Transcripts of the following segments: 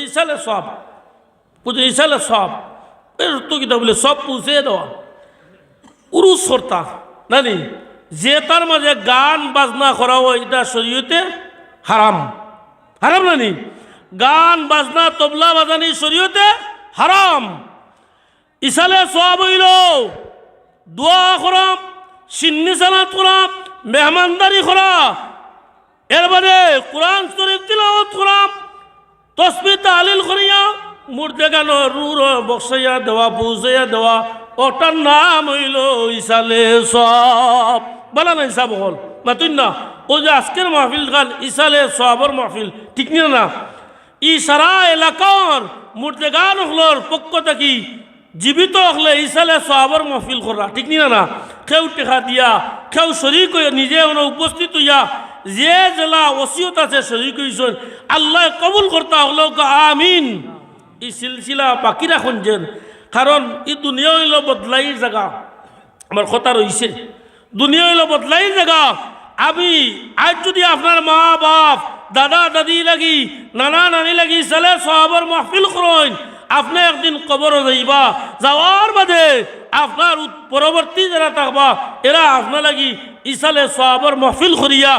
ইসালে সব পুজো ইসালে সব এর তো কিতা বলে সব পৌঁছে দেওয়া উরুস কর্তা নানি যে তার মাঝে গান বাজনা করা হয় এটা শরীয়তে হারাম হারাম নানি গান বাজনা তবলা বাজানি শরীয়তে হারাম ইসালে সব হইল দোয়া করা সিন্নি সালাত করা মেহমানদারি করা এর বাদে কোরআন শরীফ তিলাওয়াত করা তসবিহ তাহলিল করিয়া মুর্দে গান রুর বক্সাইয়া দেওয়া পৌঁছাইয়া দেওয়া ওটার নাম হইল ইসালে সব বলা না হিসাব হল মাতুন না ও যে আজকের মাহফিল গান ইসালে সবর মাহফিল ঠিক না ই সারা এলাকার মুর্দে গান হলর পক্ষ থাকি জীবিত হলে ইসালে সবর মাহফিল করা ঠিক না কেউ টেকা দিয়া কেউ শরীক হইয়া নিজে উপস্থিত হইয়া যে জেলা ওসিয়ত আছে শরীক হইছেন আল্লাহ কবুল করতে হলো আমিন এই সিলসিলা বাকি রাখুন যেন কারণ এই দুনিয়া হইল বদলাই জায়গা আমার কথা রয়েছে দুনিয়া হইল বদলাই জায়গা আমি আজ যদি আপনার মা বাপ দাদা দাদি লাগি নানা নানি লাগি সালে সাহাবার মাহফিল করেন আপনি একদিন কবরও যাইবা যাওয়ার বাদে আপনার পরবর্তী যারা থাকবা এরা আপনার লাগি ইসালে সাহাবার মাহফিল করিয়া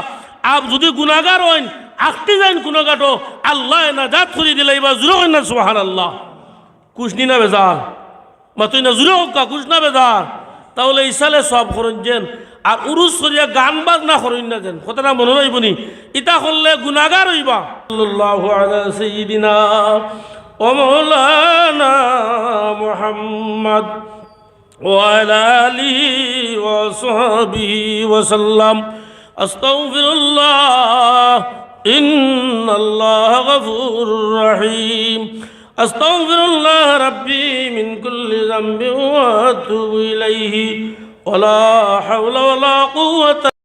আপ যদি গুনাহগার হইন আকটি যাইন গুনাহগাটো আল্লাহ নাজাত করে দিলাইবা জুরে হইন না সুবহানাল্লাহ কুশনি না বেজার মাতুই না জুরে হোক কুশ না বেজার তাহলে ইসালে সব করেন যেন আর উরুস করিয়া গান বাজনা করেন না যেন কথাটা মনে রাখবনি ইটা করলে গুনাহগার হইবা সাল্লাল্লাহু আলা সাইয়্যিদিনা ওয়া মাওলানা মুহাম্মদ ওয়া আলা আলিহি ওয়া সাহবিহি ওয়া সাল্লাম আস্তাগফিরুল্লাহ ইন্নাল্লাহ গফুরুর রহিম আস্তাগফিরুল্লাহ রাব্বি মিন কুল্লি যামবিন ওয়া আতুবু ইলাইহি ওয়া লা হাওলা ওয়া লা কুওয়াতা